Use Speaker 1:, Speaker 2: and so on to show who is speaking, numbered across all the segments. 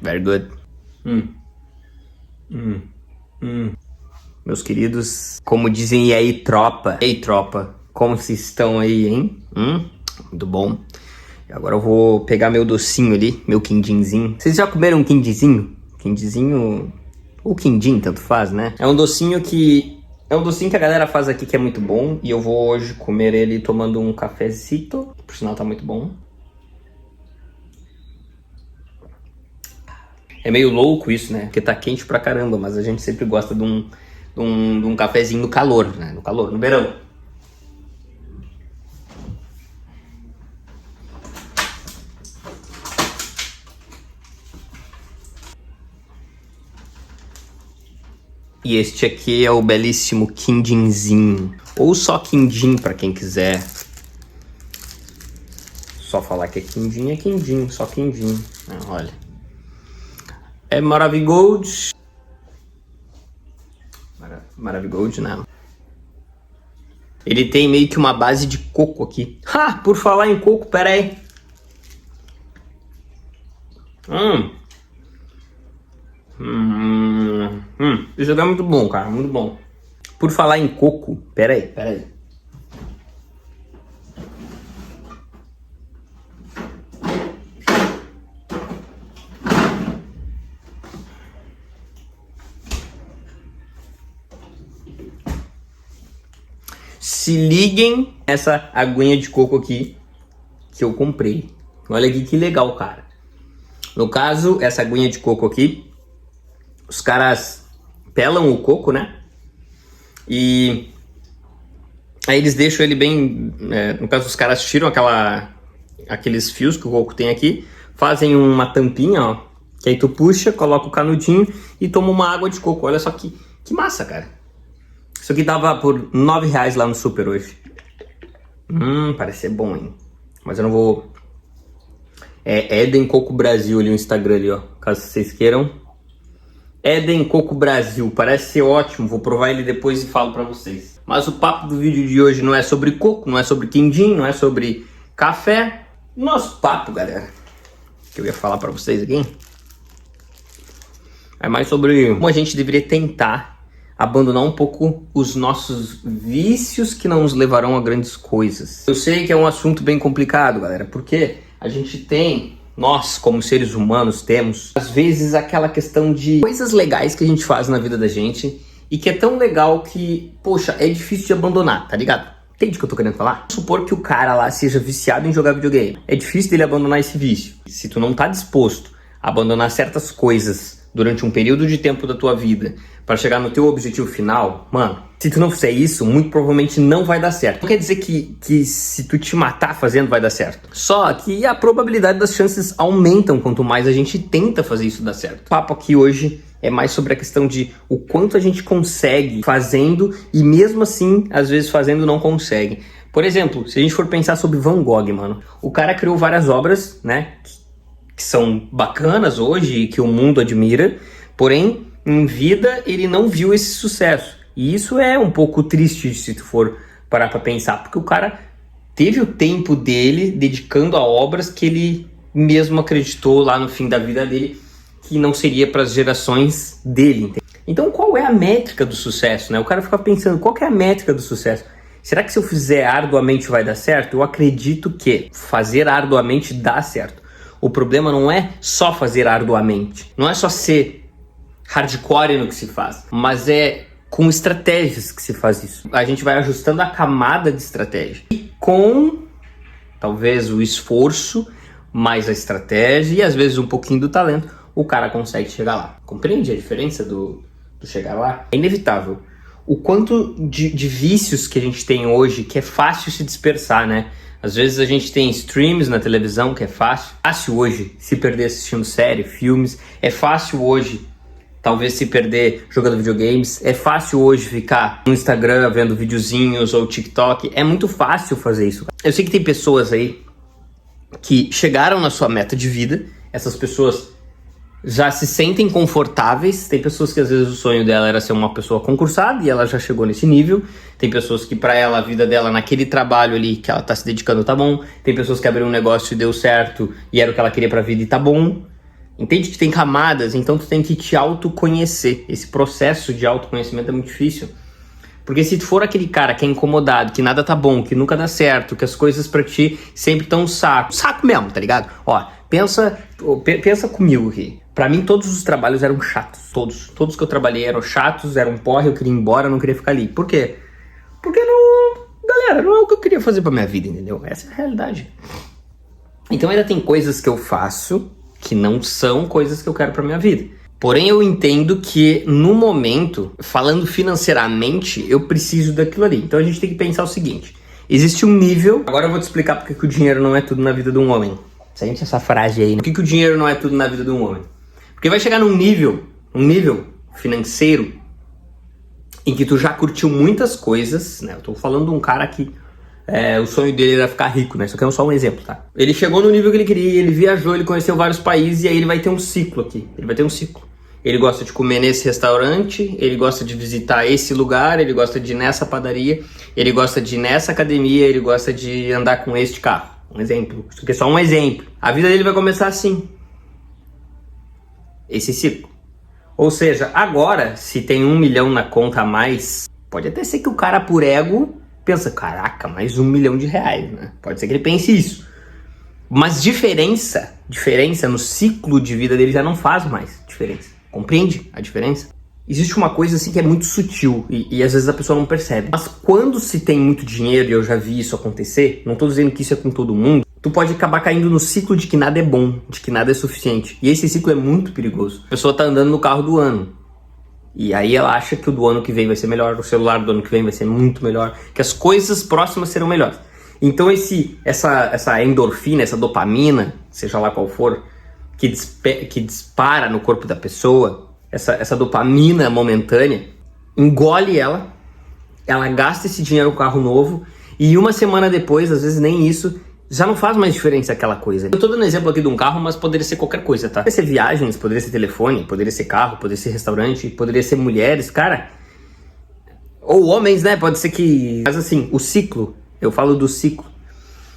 Speaker 1: Very good. Meus queridos, como dizem, e aí, tropa? Ei, tropa, como vocês estão aí, hein? Muito bom. Agora eu vou pegar meu docinho ali, meu quindinzinho. Vocês já comeram um quindizinho? Quindizinho ou quindim, tanto faz, né? É um docinho que a galera faz aqui que é muito bom. E eu vou hoje comer ele tomando um cafezito. Por sinal tá muito bom. É meio louco isso, né? Porque tá quente pra caramba, mas a gente sempre gosta de um cafezinho no calor, né? No calor, no verão. E este aqui é o belíssimo quindinzinho. Ou só quindim pra quem quiser. Só falar que é quindim, só quindim. Olha. É maravigold. Maravigold, né? Ele tem meio que uma base de coco aqui. Por falar em coco, pera aí. Isso aqui é muito bom, cara, muito bom. Por falar em coco, pera aí. Se liguem nessa aguinha de coco aqui que eu comprei. Olha aqui que legal, cara. No caso, essa aguinha de coco aqui, os caras pelam o coco, né? E aí eles deixam ele bem... no caso, os caras tiram aqueles fios que o coco tem aqui, fazem uma tampinha, ó, que aí tu puxa, coloca o canudinho e toma uma água de coco. Olha só que massa, cara. Isso aqui dava por R$9 lá no super hoje. Parece ser bom, hein? Mas eu não vou... É Eden Coco Brasil ali, o Instagram ali, ó. Caso vocês queiram. Eden Coco Brasil. Parece ser ótimo. Vou provar ele depois e falo pra vocês. Mas o papo do vídeo de hoje não é sobre coco, não é sobre quindim, não é sobre café. Nosso papo, galera, que eu ia falar pra vocês aqui, é mais sobre como a gente deveria tentar abandonar um pouco os nossos vícios que não nos levarão a grandes coisas. Eu sei que é um assunto bem complicado, galera, porque a gente tem, nós como seres humanos temos, às vezes aquela questão de coisas legais que a gente faz na vida da gente e que é tão legal que, poxa, é difícil de abandonar, tá ligado? Entende o que eu tô querendo falar? Vamos supor que o cara lá seja viciado em jogar videogame. É difícil dele abandonar esse vício. Se tu não tá disposto a abandonar certas coisas durante um período de tempo da tua vida para chegar no teu objetivo final, mano, se tu não fizer isso, muito provavelmente não vai dar certo. Não quer dizer que se tu te matar fazendo vai dar certo. Só que a probabilidade das chances aumentam quanto mais a gente tenta fazer isso dar certo. O papo aqui hoje é mais sobre a questão de o quanto a gente consegue fazendo e mesmo assim, às vezes fazendo não consegue. Por exemplo, se a gente for pensar sobre Van Gogh, mano, o cara criou várias obras, né, que são bacanas hoje e que o mundo admira, porém, em vida ele não viu esse sucesso. E isso é um pouco triste se tu for parar pra pensar, porque o cara teve o tempo dele dedicando a obras que ele mesmo acreditou lá no fim da vida dele que não seria para as gerações dele. Entende? Então qual é a métrica do sucesso, né? O cara fica pensando, qual que é a métrica do sucesso? Será que se eu fizer arduamente vai dar certo? Eu acredito que fazer arduamente dá certo. O problema não é só fazer arduamente, não é só ser hardcore no que se faz, mas é com estratégias que se faz isso. A gente vai ajustando a camada de estratégia. E com, talvez, o esforço, mais a estratégia e às vezes um pouquinho do talento, o cara consegue chegar lá. Compreende a diferença do chegar lá? É inevitável. O quanto de vícios que a gente tem hoje, que é fácil se dispersar, né? Às vezes a gente tem streams na televisão, que é fácil. É fácil hoje se perder assistindo série, filmes. É fácil hoje talvez se perder jogando videogames. É fácil hoje ficar no Instagram vendo videozinhos ou TikTok. É muito fácil fazer isso. Eu sei que tem pessoas aí que chegaram na sua meta de vida. Essas pessoas já se sentem confortáveis. Tem pessoas que às vezes o sonho dela era ser uma pessoa concursada e ela já chegou nesse nível. Tem pessoas que pra ela, a vida dela naquele trabalho ali que ela tá se dedicando tá bom. Tem pessoas que abriram um negócio e deu certo e era o que ela queria pra vida e tá bom. Entende que tem camadas, então tu tem que te autoconhecer. Esse processo de autoconhecimento é muito difícil. Porque se tu for aquele cara que é incomodado, que nada tá bom, que nunca dá certo, que as coisas pra ti sempre estão um saco. Saco mesmo, tá ligado? Ó, pensa comigo aqui. Pra mim todos os trabalhos eram chatos, todos. Todos que eu trabalhei eram chatos, eram porra, eu queria ir embora, eu não queria ficar ali. Por quê? Porque não... Galera, não é o que eu queria fazer pra minha vida, entendeu? Essa é a realidade. Então ainda tem coisas que eu faço que não são coisas que eu quero pra minha vida. Porém, eu entendo que no momento, falando financeiramente, eu preciso daquilo ali. Então a gente tem que pensar o seguinte: existe um nível. Agora eu vou te explicar porque que o dinheiro não é tudo na vida de um homem. Sente essa frase aí, né? Por que o dinheiro não é tudo na vida de um homem? Porque vai chegar num nível financeiro em que tu já curtiu muitas coisas, né? Eu tô falando de um cara que o sonho dele era ficar rico, né? Isso aqui é só um exemplo, tá? Ele chegou no nível que ele queria, ele viajou, ele conheceu vários países e aí ele vai ter um ciclo aqui. Ele vai ter um ciclo. Ele gosta de comer nesse restaurante, ele gosta de visitar esse lugar, ele gosta de ir nessa padaria, ele gosta de ir nessa academia, ele gosta de andar com este carro. Um exemplo. Isso aqui é só um exemplo. A vida dele vai começar assim. Esse ciclo. Ou seja, agora, se tem 1 milhão na conta a mais, pode até ser que o cara por ego pensa, caraca, mais 1 milhão de reais, né? Pode ser que ele pense isso. Mas diferença no ciclo de vida dele já não faz mais diferença. Compreende a diferença? Existe uma coisa assim que é muito sutil e às vezes a pessoa não percebe. Mas quando se tem muito dinheiro, e eu já vi isso acontecer, não tô dizendo que isso é com todo mundo, tu pode acabar caindo no ciclo de que nada é bom, de que nada é suficiente. E esse ciclo é muito perigoso. A pessoa tá andando no carro do ano. E aí ela acha que o do ano que vem vai ser melhor, o celular do ano que vem vai ser muito melhor, que as coisas próximas serão melhores. Então essa endorfina, essa dopamina, seja lá qual for, que dispara no corpo da pessoa, essa dopamina momentânea, engole ela gasta esse dinheiro no carro novo e uma semana depois, às vezes nem isso, já não faz mais diferença aquela coisa. Eu tô dando exemplo aqui de um carro, mas poderia ser qualquer coisa, tá? Poderia ser viagens, poderia ser telefone, poderia ser carro, poderia ser restaurante, poderia ser mulheres, cara. Ou homens, né? Pode ser que... Mas assim, o ciclo, eu falo do ciclo.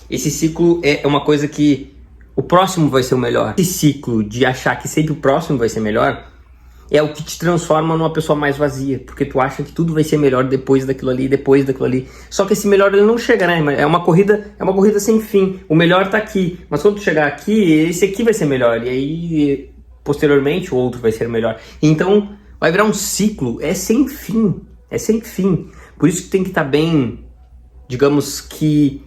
Speaker 1: Esse ciclo é uma coisa que o próximo vai ser o melhor. Esse ciclo de achar que sempre o próximo vai ser melhor é o que te transforma numa pessoa mais vazia, porque tu acha que tudo vai ser melhor depois daquilo ali, depois daquilo ali. Só que esse melhor ele não chega, né? É uma corrida sem fim. O melhor tá aqui, mas quando tu chegar aqui, esse aqui vai ser melhor e aí posteriormente o outro vai ser melhor. Então vai virar um ciclo, é sem fim. Por isso que tem que estar bem, digamos que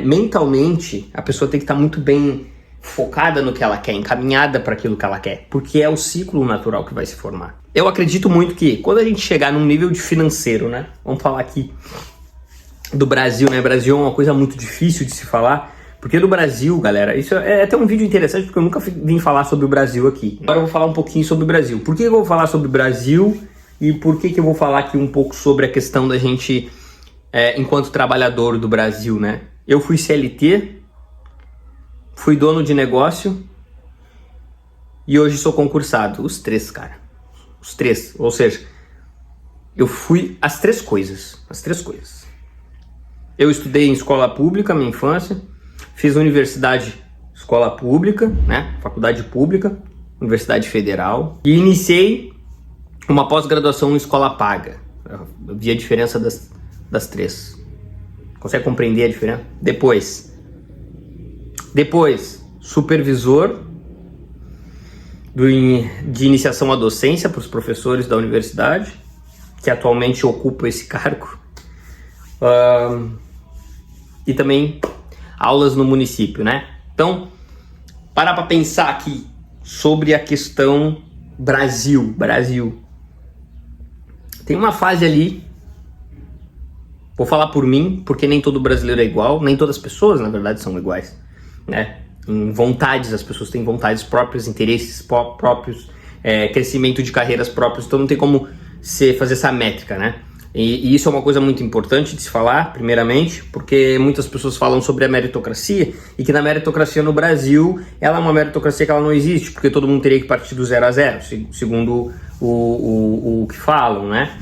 Speaker 1: mentalmente a pessoa tem que estar muito bem focada no que ela quer, encaminhada para aquilo que ela quer, porque é o ciclo natural que vai se formar. Eu acredito muito que quando a gente chegar num nível de financeiro, né? Vamos falar aqui do Brasil, né? Brasil é uma coisa muito difícil de se falar, porque no Brasil, galera, isso é até um vídeo interessante, porque eu nunca vim falar sobre o Brasil aqui. Agora eu vou falar um pouquinho sobre o Brasil. Por que eu vou falar sobre o Brasil e por que eu vou falar aqui um pouco sobre a questão da gente, enquanto trabalhador do Brasil, né? Eu fui CLT, fui dono de negócio e hoje sou concursado. Os três, cara. Os três. Ou seja, eu fui as três coisas. Eu estudei em escola pública, minha infância. Fiz universidade, escola pública, né? Faculdade pública, Universidade Federal. E iniciei uma pós-graduação em escola paga. Eu vi a diferença das três. Consegue compreender a diferença? Depois, supervisor de iniciação à docência para os professores da universidade, que atualmente ocupa esse cargo. E também aulas no município, né? Então, parar para pensar aqui sobre a questão Brasil. Tem uma fase ali, vou falar por mim, porque nem todo brasileiro é igual, nem todas as pessoas, na verdade, são iguais, né? Em vontades, as pessoas têm vontades próprias, interesses próprios, crescimento de carreiras próprios, então não tem como fazer essa métrica, né? E isso é uma coisa muito importante de se falar, primeiramente, porque muitas pessoas falam sobre a meritocracia e que na meritocracia no Brasil, ela é uma meritocracia que ela não existe, porque todo mundo teria que partir do 0 a 0, segundo o que falam, né?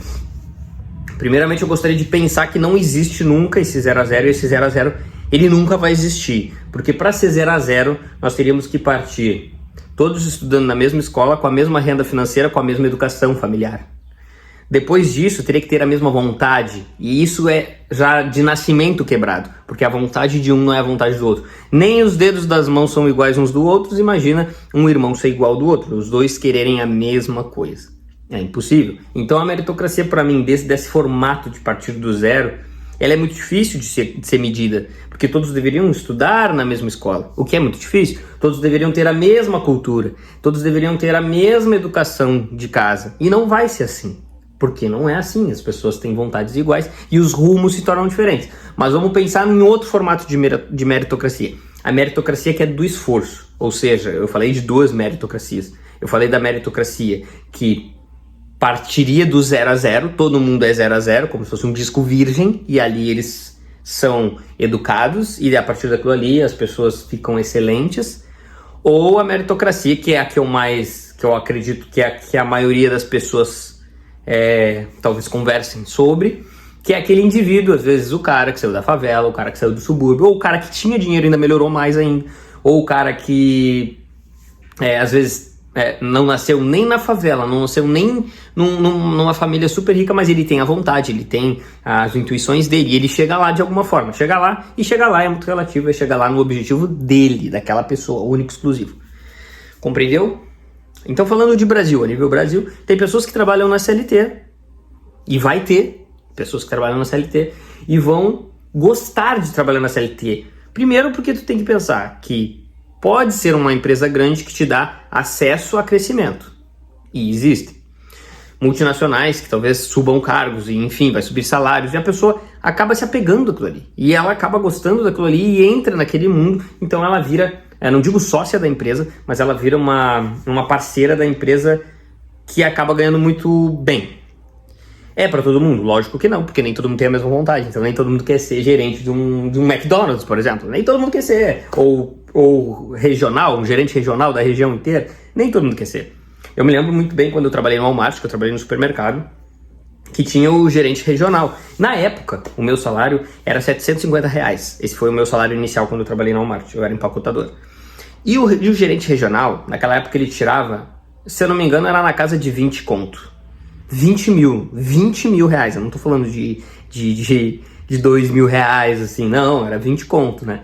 Speaker 1: Primeiramente, eu gostaria de pensar que não existe nunca esse 0 a 0 e esse 0 a 0 ele nunca vai existir, porque para ser 0 a 0 nós teríamos que partir Todos estudando na mesma escola, com a mesma renda financeira, com a mesma educação familiar. Depois disso, teria que ter a mesma vontade, e isso é já de nascimento quebrado, porque a vontade de um não é a vontade do outro. Nem os dedos das mãos são iguais uns do outro, imagina um irmão ser igual do outro, os dois quererem a mesma coisa. É impossível. Então a meritocracia, para mim, desse formato de partir do zero, ela é muito difícil de ser medida, porque todos deveriam estudar na mesma escola, o que é muito difícil. Todos deveriam ter a mesma cultura, todos deveriam ter a mesma educação de casa, e não vai ser assim. Porque não é assim, as pessoas têm vontades iguais e os rumos se tornam diferentes. Mas vamos pensar em outro formato de meritocracia. A meritocracia que é do esforço, ou seja, eu falei de duas meritocracias. Eu falei da meritocracia que partiria do 0 a 0, todo mundo é 0 a 0, como se fosse um disco virgem, e ali eles são educados, e a partir daquilo ali as pessoas ficam excelentes. Ou a meritocracia, que é a que eu acredito que a maioria das pessoas talvez conversem sobre, que é aquele indivíduo, às vezes o cara que saiu da favela, o cara que saiu do subúrbio, ou o cara que tinha dinheiro e ainda melhorou mais ainda, ou o cara que às vezes não nasceu nem na favela, não nasceu nem numa família super rica, mas ele tem a vontade, ele tem as intuições dele, e ele chega lá de alguma forma. Chega lá é muito relativo, é chegar lá no objetivo dele, daquela pessoa, único, exclusivo. Compreendeu? Então, falando de Brasil, a nível Brasil, tem pessoas que trabalham na CLT, e vai ter pessoas que trabalham na CLT e vão gostar de trabalhar na CLT. Primeiro porque tu tem que pensar que pode ser uma empresa grande que te dá acesso a crescimento. E existem. Multinacionais que talvez subam cargos e, enfim, vai subir salários, e a pessoa acaba se apegando àquilo ali. E ela acaba gostando daquilo ali e entra naquele mundo, então ela vira, não digo sócia da empresa, mas ela vira uma parceira da empresa que acaba ganhando muito bem. É para todo mundo? Lógico que não, porque nem todo mundo tem a mesma vontade. Então nem todo mundo quer ser gerente de um McDonald's, por exemplo. Nem todo mundo quer ser. Ou regional, um gerente regional da região inteira. Nem todo mundo quer ser. Eu me lembro muito bem quando eu trabalhei no Walmart, que eu trabalhei no supermercado, que tinha o gerente regional. Na época, o meu salário era R$750. Esse foi o meu salário inicial quando eu trabalhei no Walmart. Eu era empacotador. E o gerente regional, naquela época ele tirava, se eu não me engano, era na casa de 20 conto. 20 mil reais, eu não tô falando de 2 mil reais, assim, não, era 20 conto, né?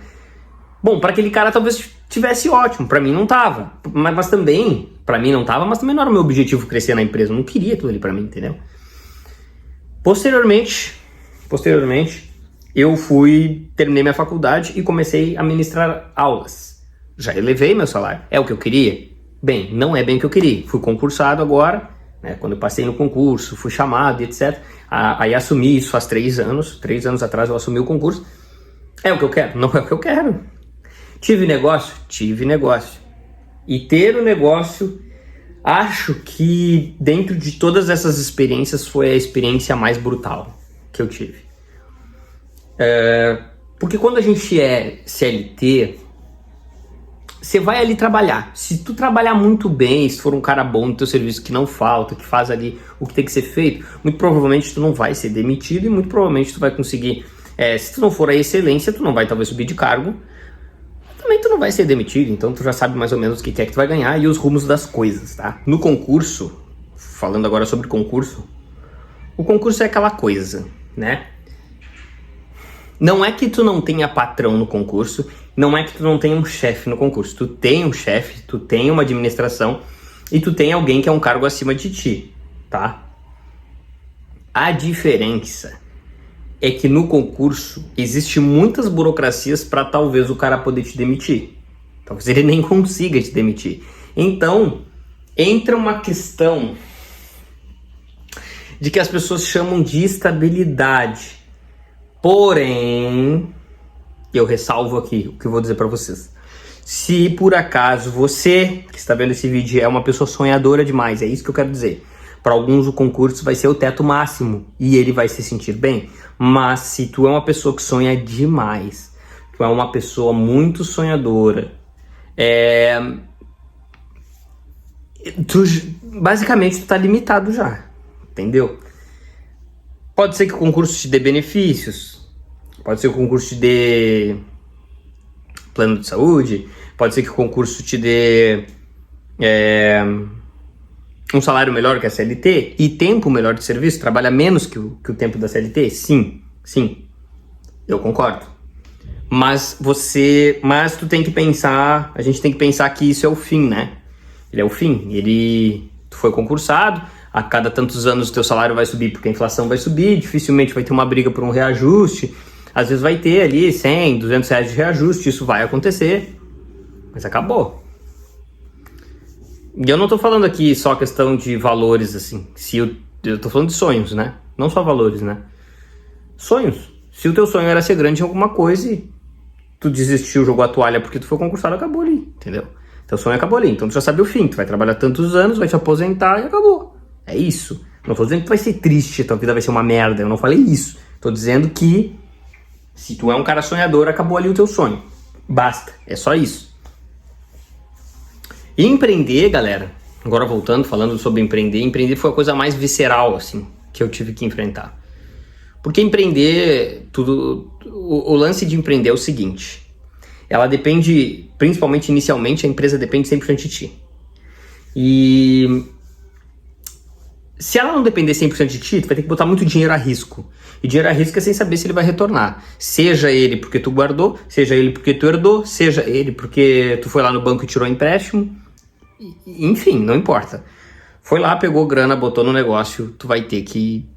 Speaker 1: Bom, para aquele cara talvez tivesse ótimo, para mim não tava, mas também, para mim não tava, mas também não era o meu objetivo crescer na empresa, eu não queria aquilo ali para mim, entendeu? Posteriormente, eu terminei minha faculdade e comecei a ministrar aulas. Já elevei meu salário, é o que eu queria? Bem, não é bem o que eu queria, fui concursado agora, quando eu passei no concurso, fui chamado e etc. Aí assumi isso faz 3 anos. 3 anos atrás eu assumi o concurso. É o que eu quero? Não é o que eu quero. Tive negócio? Tive negócio. E ter o negócio, acho que dentro de todas essas experiências foi a experiência mais brutal que eu tive. Porque quando a gente é CLT, você vai ali trabalhar. Se tu trabalhar muito bem, se for um cara bom no teu serviço, que não falta, que faz ali o que tem que ser feito, muito provavelmente tu não vai ser demitido e muito provavelmente tu vai conseguir, se tu não for a excelência, tu não vai talvez subir de cargo, também tu não vai ser demitido, então tu já sabe mais ou menos o que é que tu vai ganhar e os rumos das coisas, tá? No concurso, falando agora sobre concurso, o concurso é aquela coisa, né? Não é que tu não tenha patrão no concurso, não é que tu não tenha um chefe no concurso. Tu tem um chefe, tu tem uma administração e tu tem alguém que é um cargo acima de ti, tá? A diferença é que no concurso existe muitas burocracias para talvez o cara poder te demitir. Talvez ele nem consiga te demitir. Então, entra uma questão de que as pessoas chamam de estabilidade. Porém, eu ressalvo aqui o que eu vou dizer para vocês. Se por acaso você que está vendo esse vídeo é uma pessoa sonhadora demais, é isso que eu quero dizer. Para alguns o concurso vai ser o teto máximo e ele vai se sentir bem. Mas se tu é uma pessoa que sonha demais, tu é uma pessoa muito sonhadora, basicamente tu tá limitado já, entendeu? Pode ser que o concurso te dê benefícios, pode ser que o concurso te dê plano de saúde, pode ser que o concurso te dê um salário melhor que a CLT e tempo melhor de serviço, trabalha menos que o tempo da CLT? Sim, eu concordo. Mas tu tem que pensar, a gente tem que pensar que isso é o fim, né? Ele é o fim, tu foi concursado, a cada tantos anos o teu salário vai subir porque a inflação vai subir, dificilmente vai ter uma briga por um reajuste, às vezes vai ter ali 100, 200 reais de reajuste, isso vai acontecer, mas acabou. E eu não tô falando aqui só questão de valores, assim, eu tô falando de sonhos, né? Não só valores, né? Sonhos. Se o teu sonho era ser grande em alguma coisa e tu desistiu, jogou a toalha porque tu foi concursado, acabou ali, entendeu? Teu sonho acabou ali, então tu já sabe o fim, tu vai trabalhar tantos anos, vai te aposentar e acabou. É isso. Não tô dizendo que tu vai ser triste, tua vida vai ser uma merda, eu não falei isso. Tô dizendo que se tu é um cara sonhador, acabou ali o teu sonho. Basta, é só isso. E empreender, galera, agora voltando, falando sobre empreender foi a coisa mais visceral, assim, que eu tive que enfrentar. Porque empreender, o lance de empreender é o seguinte, ela depende, principalmente inicialmente, a empresa depende 100% de ti. E se ela não depender 100% de ti, tu vai ter que botar muito dinheiro a risco. E dinheiro a risco é sem saber se ele vai retornar. Seja ele porque tu guardou, seja ele porque tu herdou, seja ele porque tu foi lá no banco e tirou empréstimo. Enfim, não importa. Foi lá, pegou grana, botou no negócio, tu vai ter que,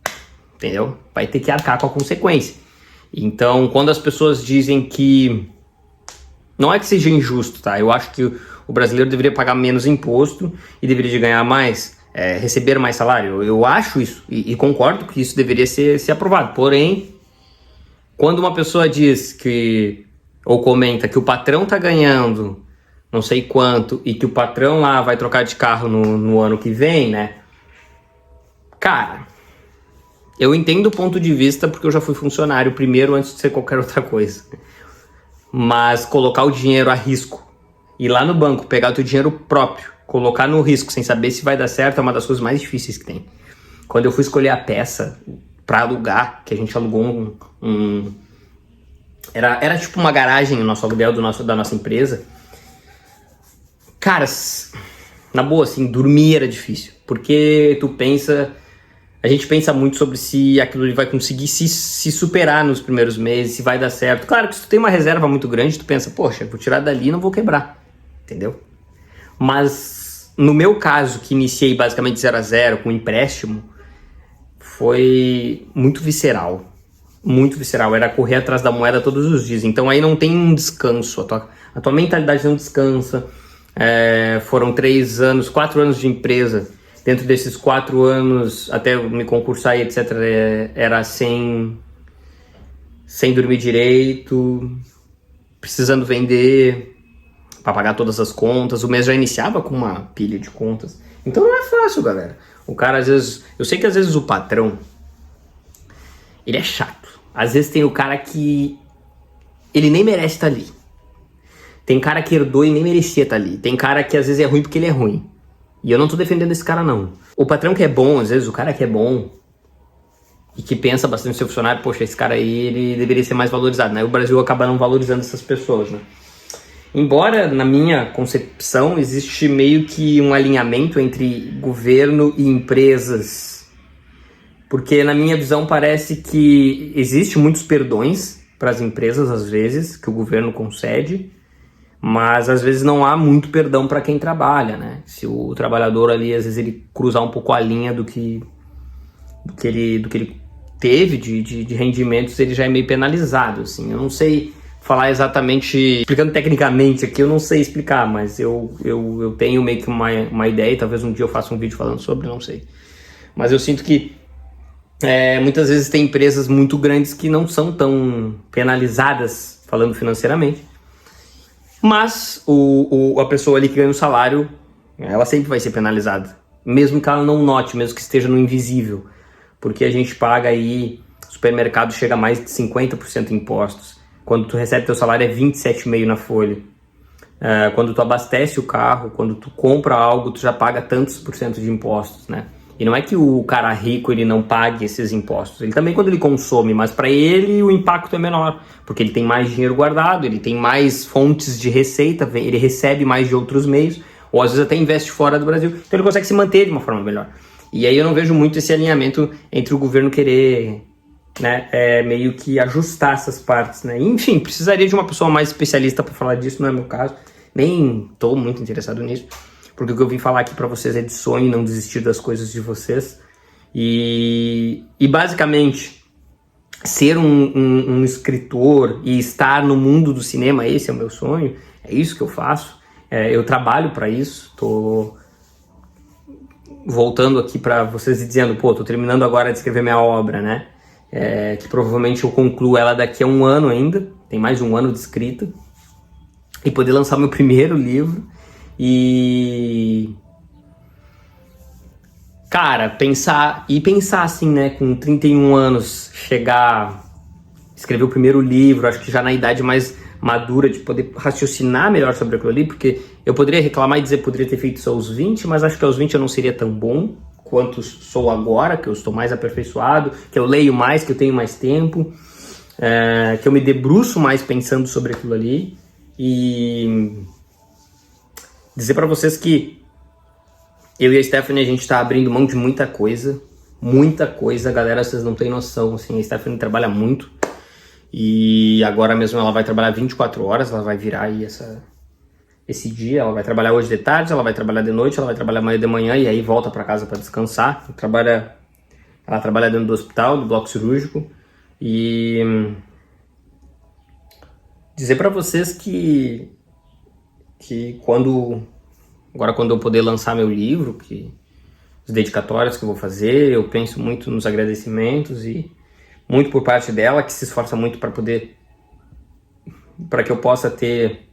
Speaker 1: entendeu? Vai ter que arcar com a consequência. Então, quando as pessoas dizem que não é que seja injusto, tá? Eu acho que o brasileiro deveria pagar menos imposto e deveria ganhar mais, receber mais salário. Eu acho isso e concordo que isso deveria ser aprovado. Porém, quando uma pessoa diz que, ou comenta que o patrão tá ganhando não sei quanto e que o patrão lá vai trocar de carro no ano que vem, né? Cara, eu entendo o ponto de vista porque eu já fui funcionário primeiro antes de ser qualquer outra coisa. Mas colocar o dinheiro a risco, ir lá no banco, pegar o teu dinheiro próprio, colocar no risco sem saber se vai dar certo é uma das coisas mais difíceis que tem. Quando eu fui escolher a peça para alugar, que a gente alugou era tipo uma garagem, o nosso aluguel da nossa empresa. Cara, na boa, assim, dormir era difícil, porque a gente pensa muito sobre se aquilo vai conseguir se superar nos primeiros meses, se vai dar certo. Claro que se tu tem uma reserva muito grande, tu pensa, poxa, vou tirar dali e não vou quebrar, entendeu? Mas no meu caso, que iniciei basicamente 0 a 0 com empréstimo, foi muito visceral, era correr atrás da moeda todos os dias. Então aí não tem um descanso, a tua mentalidade não descansa. Foram 4 anos de empresa. Dentro desses 4 anos, até eu me concursar e etc, era sem dormir direito, precisando vender para pagar todas as contas. O mês já iniciava com uma pilha de contas. Então não é fácil, galera. O cara, às vezes, eu sei que às vezes o patrão, ele é chato. Às vezes tem o cara que ele nem merece estar ali. Tem cara que herdou e nem merecia estar ali. Tem cara que às vezes é ruim porque ele é ruim. E eu não tô defendendo esse cara, não. O patrão que é bom, às vezes o cara que é bom e que pensa bastante no seu funcionário, poxa, esse cara aí, ele deveria ser mais valorizado, né? O Brasil acaba não valorizando essas pessoas, né? Embora, na minha concepção, existe meio que um alinhamento entre governo e empresas. Porque, na minha visão, parece que existe muitos perdões para as empresas, às vezes, que o governo concede, mas às vezes não há muito perdão para quem trabalha, né? Se o trabalhador ali, às vezes, ele cruzar um pouco a linha do que ele teve de rendimentos, ele já é meio penalizado, assim. Eu não sei falar exatamente, explicando tecnicamente aqui, eu não sei explicar, mas eu tenho meio que uma ideia, e talvez um dia eu faça um vídeo falando sobre, não sei. Mas eu sinto que muitas vezes tem empresas muito grandes que não são tão penalizadas, falando financeiramente, mas a pessoa ali que ganha o salário, ela sempre vai ser penalizada, mesmo que ela não note, mesmo que esteja no invisível, porque a gente paga aí, o supermercado chega a mais de 50% de impostos, quando tu recebe teu salário é 27,5% na folha, quando tu abastece o carro, quando tu compra algo, tu já paga tantos por cento de impostos, né? E não é que o cara rico ele não pague esses impostos, ele também quando ele consome, mas para ele o impacto é menor, porque ele tem mais dinheiro guardado, ele tem mais fontes de receita, ele recebe mais de outros meios, ou às vezes até investe fora do Brasil, então ele consegue se manter de uma forma melhor. E aí eu não vejo muito esse alinhamento entre o governo querer, né, meio que ajustar essas partes, né? Enfim, precisaria de uma pessoa mais especialista para falar disso, não é meu caso, nem estou muito interessado nisso, porque o que eu vim falar aqui para vocês é de sonho, não desistir das coisas de vocês, e basicamente ser um escritor e estar no mundo do cinema, esse é o meu sonho, é isso que eu faço, eu trabalho para isso, tô voltando aqui para vocês e dizendo, pô, tô terminando agora de escrever minha obra, né? Que provavelmente eu concluo ela daqui a 1 ano ainda, tem mais de 1 ano de escrita, e poder lançar meu primeiro livro. E cara, pensar assim, né, com 31 anos, escrever o primeiro livro, acho que já na idade mais madura de poder raciocinar melhor sobre aquilo ali, porque eu poderia reclamar e dizer que poderia ter feito isso aos 20, mas acho que aos 20 eu não seria tão bom quanto sou agora, que eu estou mais aperfeiçoado, que eu leio mais, que eu tenho mais tempo, que eu me debruço mais pensando sobre aquilo ali, e dizer para vocês que eu e a Stephanie, a gente tá abrindo mão de muita coisa, galera, vocês não têm noção, assim, a Stephanie trabalha muito, e agora mesmo ela vai trabalhar 24 horas, ela vai virar aí esse dia, ela vai trabalhar hoje de tarde, ela vai trabalhar de noite, ela vai trabalhar amanhã de manhã e aí volta para casa para descansar. Ela trabalha dentro do hospital, do bloco cirúrgico, e dizer para vocês que quando eu poder lançar meu livro, que os dedicatórios que eu vou fazer, eu penso muito nos agradecimentos e muito por parte dela, que se esforça muito para que eu possa ter,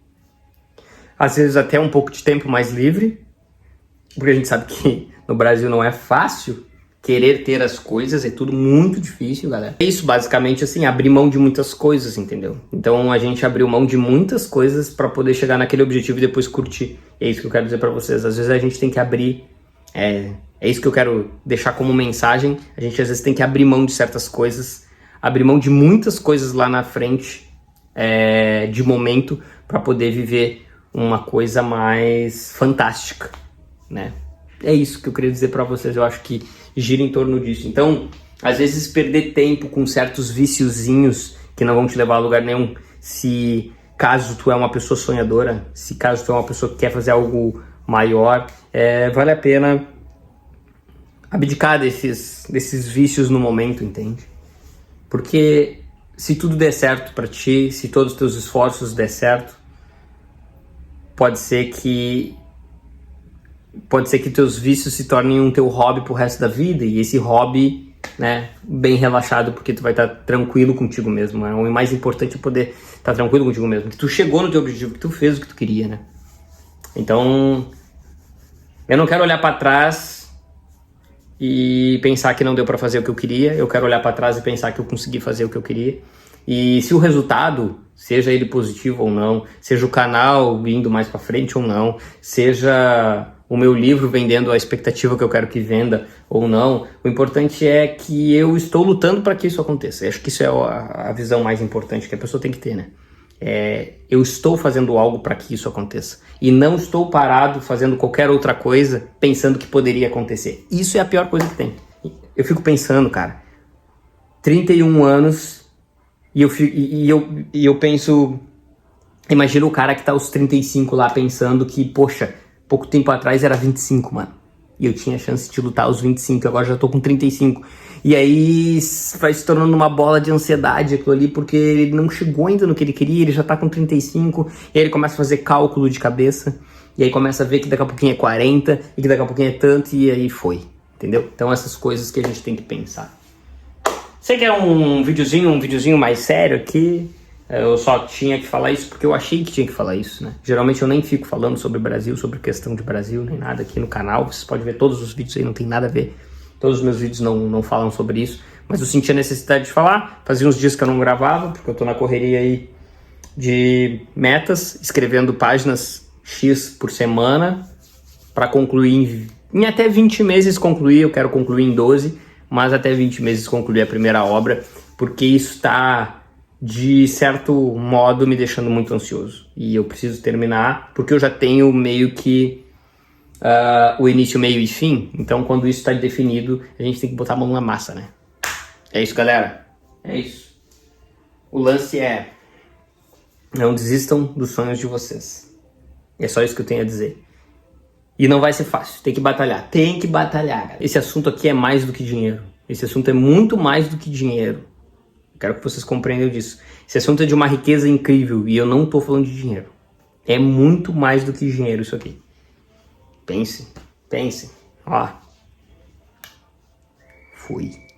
Speaker 1: às vezes, até um pouco de tempo mais livre, porque a gente sabe que no Brasil não é fácil querer ter as coisas, é tudo muito difícil, galera. É isso, basicamente, assim, abrir mão de muitas coisas, entendeu? Então a gente abriu mão de muitas coisas para poder chegar naquele objetivo e depois curtir. É isso que eu quero dizer para vocês. Às vezes a gente tem que abrir, é isso que eu quero deixar como mensagem, a gente às vezes tem que abrir mão de certas coisas, abrir mão de muitas coisas lá na frente, de momento, para poder viver uma coisa mais fantástica, né? É isso que eu queria dizer para vocês, eu acho que gira em torno disso. Então, às vezes perder tempo com certos viciozinhos que não vão te levar a lugar nenhum, se caso tu é uma pessoa sonhadora, se caso tu é uma pessoa que quer fazer algo maior, vale a pena abdicar desses vícios no momento, entende? Porque se tudo der certo para ti, se todos os teus esforços der certo, pode ser que teus vícios se tornem um teu hobby pro resto da vida, e esse hobby, né, bem relaxado, porque tu vai estar tranquilo contigo mesmo, né? O mais importante é poder estar tranquilo contigo mesmo, que tu chegou no teu objetivo, que tu fez o que tu queria, né? Então, eu não quero olhar para trás e pensar que não deu para fazer o que eu queria, eu quero olhar para trás e pensar que eu consegui fazer o que eu queria, e se o resultado, seja ele positivo ou não, seja o canal indo mais para frente ou não, seja o meu livro vendendo a expectativa que eu quero que venda ou não, o importante é que eu estou lutando para que isso aconteça. Eu acho que isso é a visão mais importante que a pessoa tem que ter, né? Eu estou fazendo algo para que isso aconteça. E não estou parado fazendo qualquer outra coisa pensando que poderia acontecer. Isso é a pior coisa que tem. Eu fico pensando, cara, 31 anos e eu penso, imagina o cara que tá aos 35 lá pensando que, poxa, pouco tempo atrás era 25, mano. E eu tinha chance de lutar aos 25, agora já tô com 35. E aí vai se tornando uma bola de ansiedade aquilo ali, porque ele não chegou ainda no que ele queria, ele já tá com 35, e aí ele começa a fazer cálculo de cabeça, e aí começa a ver que daqui a pouquinho é 40, e que daqui a pouquinho é tanto, e aí foi, entendeu? Então essas coisas que a gente tem que pensar. Você quer um videozinho mais sério aqui? Eu só tinha que falar isso porque eu achei que tinha que falar isso, né? Geralmente eu nem fico falando sobre Brasil, sobre questão de Brasil, nem nada aqui no canal. Vocês podem ver todos os vídeos aí, não tem nada a ver. Todos os meus vídeos não falam sobre isso. Mas eu senti a necessidade de falar. Fazia uns dias que eu não gravava, porque eu tô na correria aí de metas, escrevendo páginas X por semana, para concluir em até 20 meses concluir. Eu quero concluir em 12, mas até 20 meses concluir a primeira obra, porque isso está, de certo modo, me deixando muito ansioso. E eu preciso terminar, porque eu já tenho meio que o início, meio e fim. Então, quando isso está definido, a gente tem que botar a mão na massa, né? É isso, galera. É isso. O lance é: não desistam dos sonhos de vocês. É só isso que eu tenho a dizer. E não vai ser fácil. Tem que batalhar. Tem que batalhar, galera. Esse assunto aqui é mais do que dinheiro. Esse assunto é muito mais do que dinheiro. Quero que vocês compreendam disso. Esse assunto é de uma riqueza incrível e eu não tô falando de dinheiro. É muito mais do que dinheiro isso aqui. Pense. Ó. Fui.